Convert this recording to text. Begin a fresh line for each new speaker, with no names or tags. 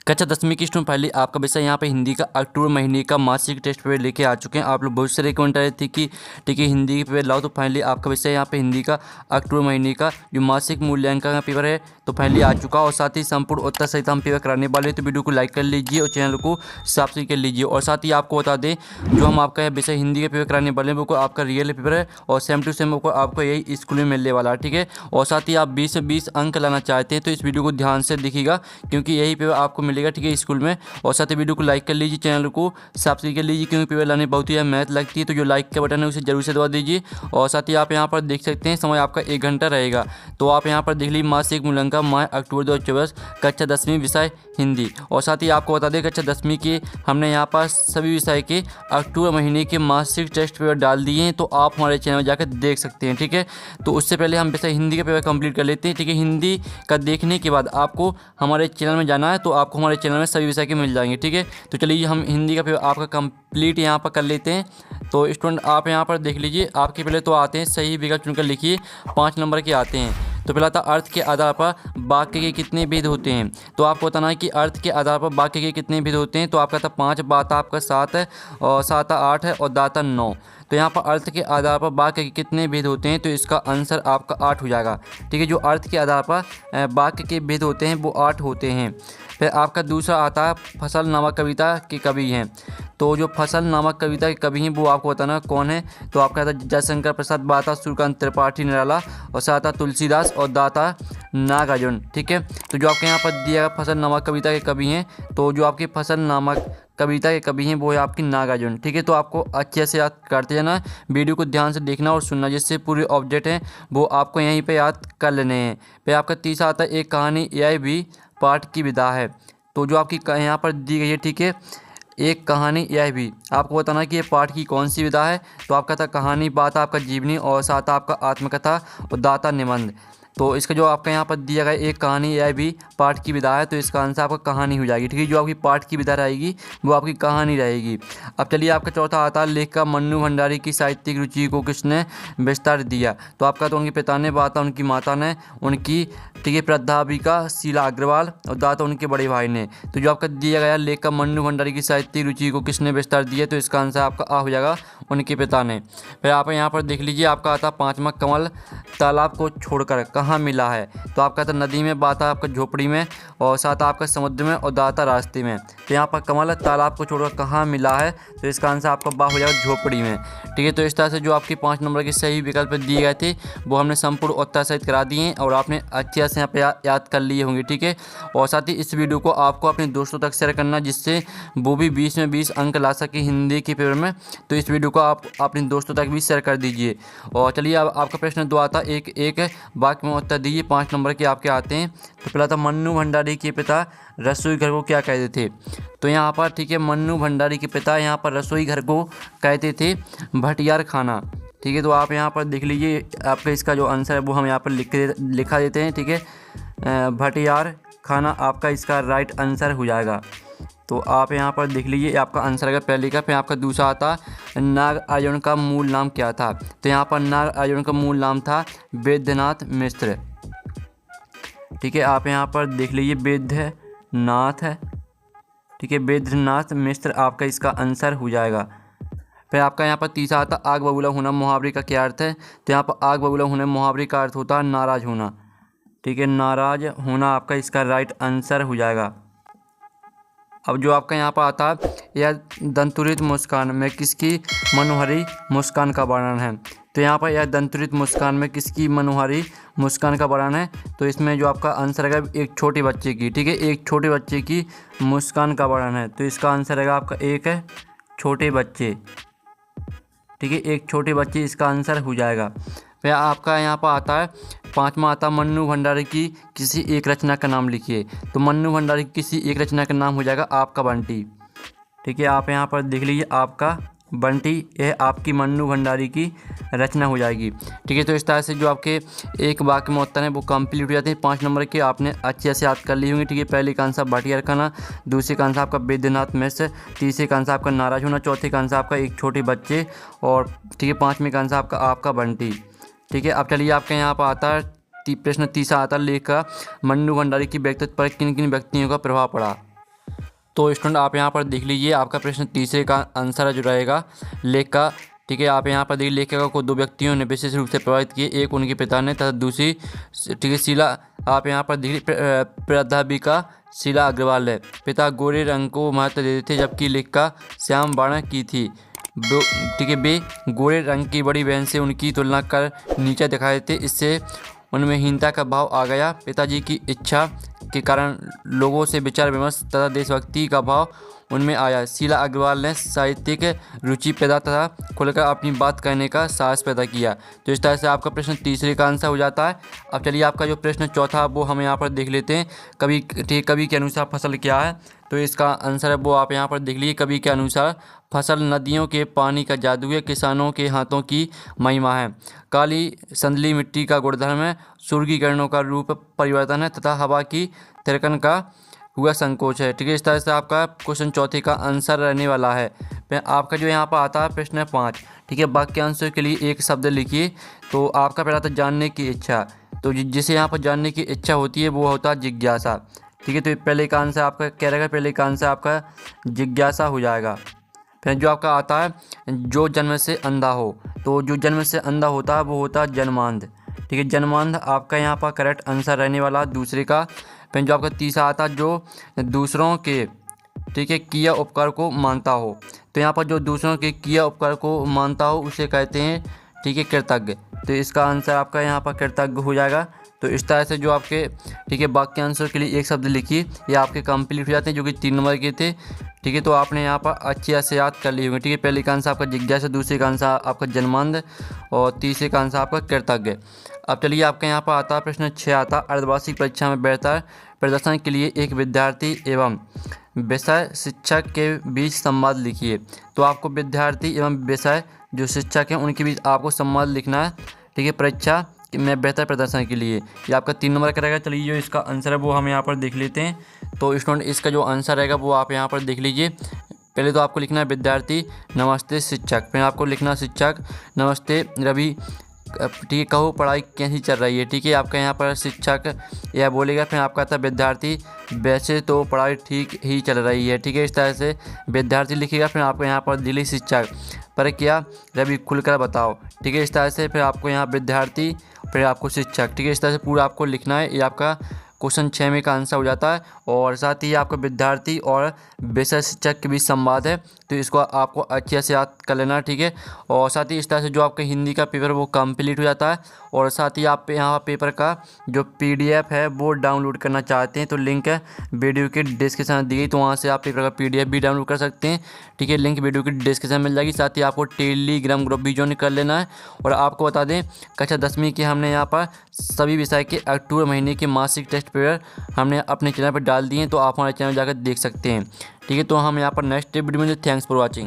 कक्षा 10वीं की स्टूडेंट फाइनली आपका विषय यहाँ पे हिंदी का अक्टूबर महीने का मासिक टेस्ट पेपर लेके आ चुके हैं। आप लोग बहुत सारे कमेंट आ रहे थे कि ठीक है हिंदी के पेपर लाओ, तो फाइनली आपका विषय यहाँ पे हिंदी का अक्टूबर महीने का जो मासिक मूल्यांकन का पेपर है तो फाइनली आ चुका। और साथ ही संपूर्ण उत्तर सहित हम पेपर कराने वाले हैं, तो वीडियो को लाइक कर लीजिए और चैनल को सब्सक्राइब कर लीजिए। और साथ ही आपको बता दें जो हम आपका विषय हिंदी के पेपर कराने वाले हैं वो आपका रियल पेपर है और सेम टू सेम आपको यही स्कूल में मिलने वाला है, ठीक है। और साथ ही आप 20 से 20 अंक लाना चाहते हैं तो इस वीडियो को ध्यान से देखिएगा, क्योंकि यही पेपर आपको मिलेगा, ठीक है, स्कूल में। और साथ ही वीडियो को लाइक कर लीजिए, चैनल को सब्सक्राइब कर लीजिए, क्योंकि पेपर लाने बहुत ही मेहनत लगती है। तो जो लाइक का बटन है उसे जरूर से दबा दीजिए। और साथ ही आप यहाँ पर देख सकते हैं समय आपका 1 घंटा रहेगा। तो आप यहाँ पर देख लीजिए मासिक मूल्यांकन माह अक्टूबर 2024 कक्षा 10वीं विषय हिंदी। और साथ ही आपको बता दें कक्षा 10वीं के हमने यहाँ पर सभी विषय के अक्टूबर महीने के मासिक टेस्ट पेपर डाल दिए हैं, तो आप हमारे चैनल में जाकर देख सकते हैं, ठीक है। तो उससे पहले हम विषय हिंदी का पेपर कंप्लीट कर लेते हैं, ठीक है। हिंदी का देखने के बाद आपको हमारे चैनल में जाना है, तो आपको हमारे चैनल में सभी विषय के मिल जाएंगे, ठीक है। तो चलिए हम हिंदी का पेपर आपका कंप्लीट यहाँ पर कर लेते हैं। तो स्टूडेंट आप यहाँ पर देख लीजिए, आपके पहले तो आते हैं सही विकल्प चुनकर लिखिए, 5 नंबर के आते हैं। तो पहला था अर्थ के आधार पर वाक्य के कितने भेद होते हैं। तो आपको बताना है कि अर्थ के आधार पर वाक्य के कितने भेद होते हैं। तो आपका था 5, बात आपका 7 है और 7 8 है और दाता 9। तो यहाँ पर अर्थ के आधार पर वाक्य के कितने भेद होते हैं, तो इसका आंसर आपका 8 हो जाएगा, ठीक है। जो अर्थ के आधार पर वाक्य के भेद होते हैं वो 8 होते हैं। फिर आपका दूसरा आता है फसल नामक कविता के कवि हैं। तो जो फसल नामक कविता के कवि हैं वो आपको बताना कौन है। तो आपका था जयशंकर प्रसाद, बाता सूर्यकांत त्रिपाठी निराला और साता तुलसीदास और दाता नागार्जुन, ठीक है। तो जो आपके यहाँ पर दिया गया फसल नामक कविता के कवि हैं, तो जो आपके फसल नामक कविता के कवि हैं वो है आपकी नागार्जुन, ठीक है। तो आपको अच्छे से याद करते जाना, वीडियो को ध्यान से देखना और सुनना, जिससे पूरे ऑब्जेक्ट हैं वो आपको यहीं पे याद कर लेने हैं। फिर आपका तीसरा आता है एक कहानी यह भी पाठ की विधा है। तो जो आपकी यहाँ पर दी गई है, ठीक है, एक कहानी यह भी आपको बताना कि ये पाठ की कौन सी विधा है। तो आपका था कहानी, बात आपका जीवनी और साथ आपका आत्मकथा और दाता निबंध। तो इसका जो आपका यहाँ पर दिया गया एक कहानी यह भी पाठ की विधा है, तो इसका आंसर आपका कहानी हो जाएगी, ठीक है। जो आपकी पाठ की विधा रहेगी वो आपकी कहानी रहेगी। अब चलिए आपका चौथा आता है लेखक मन्नू भंडारी की साहित्यिक रुचि को किसने विस्तार दिया। तो आपका तो उनके पिता ने, बात उनकी माता ने, उनकी, ठीक है, प्राध्यापिका शीला अग्रवाल और दाता उनके बड़े भाई ने। तो जो आपका दिया गया लेखक मन्नू भंडारी की साहित्यिक रुचि को किसने विस्तार दिया, तो इसका आंसर आपका आ हो जाएगा उनके पिता ने। फिर आप यहाँ पर देख लीजिए, आपका आता 5वां कमल तालाब को छोड़कर कहाँ मिला है। तो आपका था नदी में, बात आपका झोपड़ी में और साथ आपका समुद्र में और दाता रास्ते में। तो यहाँ पर कमल तालाब को छोड़कर कहाँ मिला है, तो इसका आंसर आपका बा हो जाएगा झोपड़ी में, ठीक है। तो इस तरह से जो आपके 5 नंबर के सही विकल्प दिए गए थे वो हमने संपूर्ण उत्तर सहित करा दिए हैं और आपने अच्छे से यहाँ पे याद कर लिए होंगे, ठीक है। और साथ ही इस वीडियो को आपको अपने दोस्तों तक शेयर करना, जिससे वो भी 20 में 20 अंक ला सके हिंदी के पेपर में। तो इस वीडियो को आप अपने दोस्तों तक भी शेयर कर दीजिए। और चलिए अब आपका प्रश्न 2 आता है एक वाक्य में उत्तर दीजिए, 5 नंबर के आपके आते हैं। तो पहला था मन्नू भंडारी के पिता रसोई घर को क्या कहते थे। तो यहाँ पर, ठीक है, मन्नू भंडारी के पिता यहाँ पर रसोई घर को कहते थे भटियार खाना, ठीक है। तो आप यहाँ पर देख लीजिए, आपका इसका जो आंसर है वो हम यहाँ पर लिखा देते हैं, ठीक है। भटियार खाना आपका इसका राइट आंसर हो जाएगा। तो आप यहाँ पर देख लीजिए, आपका आंसर अगर पहले का। फिर आपका दूसरा आता नागार्जुन का मूल नाम क्या था। तो यहाँ पर नागार्जुन का मूल नाम था वैद्यनाथ मिश्र, ठीक है। आप यहाँ पर देख लीजिए वैद्यनाथ है, ठीक है, वैद्यनाथ मिश्र आपका इसका आंसर हो जाएगा। फिर आपका यहाँ पर तीसरा आता आग बबूला होना मुहावरे का क्या अर्थ है। तो यहाँ पर आग बबूला होने मुहावरे का अर्थ होता है नाराज होना, ठीक है, नाराज होना आपका इसका राइट आंसर हो जाएगा। अब जो आपका यहाँ पर आता है यह दंतुरित मुस्कान में किसकी मनोहरी मुस्कान का वर्णन है। तो यहाँ पर यह दंतुरित मुस्कान में किसकी मनोहरी मुस्कान का वर्णन है। तो इसमें जो आपका आंसर रहेगा एक छोटे बच्चे की, ठीक है, एक छोटे बच्चे की मुस्कान का वर्णन है। तो इसका आंसर रहेगा आपका एक है छोटे बच्चे, ठीक है, एक छोटे बच्चे इसका आंसर हो जाएगा। फिर आपका यहाँ पर आता है 5वां आता मन्नू भंडारी की किसी एक रचना का नाम लिखिए। तो मन्नू भंडारी की किसी एक रचना का नाम हो जाएगा आपका बंटी, ठीक है। आप यहाँ पर देख लीजिए आपका बंटी, यह आपकी मन्नू भंडारी की रचना हो जाएगी, ठीक है। तो इस तरह से जो आपके एक वाक्य में उत्तर हैं वो कंप्लीट हो जाते हैं। 5 नंबर के आपने अच्छे से याद कर ली होंगी, ठीक है। पहले का आंसर भटियार खाना, दूसरे का आंसर आपका वैद्यनाथ मिश्र, तीसरे का आंसर आपका नाराज होना, चौथे का आंसर आपका एक छोटे बच्चे और, ठीक है, 5वें का आंसर आपका बंटी, ठीक है। अब चलिए आपके यहाँ पर आता है प्रश्न तीसरा आता है लेखक मन्नू भंडारी की व्यक्तित्व पर किन किन व्यक्तियों का प्रभाव पड़ा। तो स्टूडेंट आप यहाँ पर देख लीजिए, आपका प्रश्न तीसरे का आंसर जो रहेगा लेखा। ठीक है, आप यहाँ पर देखिए लेखिका को दो व्यक्तियों ने विशेष रूप से प्रभावित किए, एक उनके पिता ने तथा दूसरी ठीक है शीला। आप यहाँ पर देखिए प्राध्यापिका शीला अग्रवाल है। पिता गोरे रंग को महत्व देते थे जबकि लेखिका श्याम वर्ण की थी। ठीक है, वे गोरे रंग की बड़ी बहन से उनकी तुलना कर नीचा दिखाए थे, इससे उनमें हीनता का भाव आ गया। पिताजी की इच्छा के कारण लोगों से विचार विमर्श तथा देशभक्ति का भाव उनमें आया। शीला अग्रवाल ने साहित्यिक रुचि पैदा तथा खुलकर अपनी बात कहने का साहस पैदा किया। तो इस तरह से आपका प्रश्न तीसरे का आंसर हो जाता है। अब चलिए आपका जो प्रश्न चौथा वो हम यहाँ पर देख लेते हैं। कवि के अनुसार फसल क्या है? तो इसका आंसर है वो आप यहाँ पर देख लीजिए। कवि के अनुसार फसल नदियों के पानी का जादू है, किसानों के हाथों की महिमा है, काली संदली मिट्टी का गुणधर्म है, सूर्य की किरणों का रूप परिवर्तन है तथा हवा की तिरकन का हुआ संकोच है। ठीक है, इस तरह से आपका क्वेश्चन चौथे का आंसर रहने वाला है। फिर आपका जो यहाँ पर आता है प्रश्न 5। ठीक है, वाक्यांशों के लिए एक शब्द लिखिए। तो आपका पहला था जानने की इच्छा। तो जिसे यहाँ पर जानने की इच्छा होती है वो होता है जिज्ञासा। ठीक है, तो पहले का आंसर आपका क्या रहेगा? पहले का आंसर आपका जिज्ञासा हो जाएगा। फिर जो आपका आता है जो जन्म से अंधा हो। तो जो जन्म से अंधा होता है वो होता है जन्मांध। ठीक है, जन्मांध आपका यहाँ पर करेक्ट आंसर रहने वाला दूसरे का। फिर जो आपका तीसरा आता है जो दूसरों के ठीक है किया उपकार को मानता हो। तो यहाँ पर जो दूसरों के किया उपकार को मानता हो उसे कहते हैं ठीक है कृतज्ञ। तो इसका आंसर आपका यहाँ पर कृतज्ञ हो जाएगा। तो इस तरह से जो आपके ठीक है वाक्यांशों के लिए एक शब्द लिखिए, ये आपके कंप्लीट हो जाते हैं जो कि 3 नंबर के थे। ठीक है, तो आपने यहाँ पर अच्छे से याद कर लिए होंगे। ठीक है, पहले का आंसर आपका जिज्ञासा, दूसरे का आंसर आपका जन्मांध और तीसरे का आंसर आपका कृतज्ञ। अब चलिए आपके यहाँ पर आता है प्रश्न 6 आता है अर्धवार्षिक परीक्षा में बेहतर प्रदर्शन के लिए एक विद्यार्थी एवं विषय शिक्षक के बीच संवाद लिखिए। तो आपको विद्यार्थी एवं विषय जो शिक्षक हैं उनके बीच आपको संवाद लिखना है। ठीक है, परीक्षा में बेहतर प्रदर्शन के लिए ये आपका 3 नंबर का रहेगा। चलिए जो इसका आंसर है वो हम यहाँ पर देख लेते हैं। तो स्टूडेंट इसका जो आंसर रहेगा वो आप यहाँ पर देख लीजिए। पहले तो आपको लिखना है विद्यार्थी नमस्ते शिक्षक, फिर आपको लिखना शिक्षक नमस्ते रवि। ठीक है, कहो पढ़ाई कैसी चल रही है। ठीक है, आपका यहाँ पर शिक्षक यह बोलेगा, फिर आपका था विद्यार्थी वैसे तो पढ़ाई ठीक ही चल रही है। ठीक है, इस तरह से विद्यार्थी लिखिएगा। फिर आपको यहाँ पर दिल्ली शिक्षक पर क्या रवि खुलकर बताओ। ठीक है, इस तरह से फिर आपको यहाँ विद्यार्थी फिर आपको शिक्षक। ठीक है, इस तरह से पूरा आपको लिखना है। ये आपका क्वेश्चन 6 में का आंसर हो जाता है। और साथ ही आपका विद्यार्थी और विषय शिक्षक के बीच संवाद है, तो इसको आपको अच्छे से याद कर लेना। ठीक है, और साथ ही इस तरह से जो आपका हिंदी का पेपर वो कंप्लीट हो जाता है। और साथ ही आप यहाँ पेपर का जो PDF है वो डाउनलोड करना चाहते हैं तो लिंक है वीडियो के डिस्क्रिप्शन में दी गई, तो वहाँ से आप पेपर का PDF भी डाउनलोड कर सकते हैं। ठीक है, लिंक वीडियो के डिस्क्रिप्शन में मिल जाएगी। साथ ही आपको टेलीग्राम ग्रुप भी ज्वाइन कर लेना है। और आपको बता दें कक्षा 10वीं के हमने यहाँ पर सभी विषय के अक्टूबर महीने के मासिक टेस्ट पेपर हमने अपने चैनल पर डाल दिए हैं, तो आप हमारे चैनल जाकर देख सकते हैं। ठीक है, तो हम यहाँ पर नेक्स्ट वीडियो में। Thanks for watching.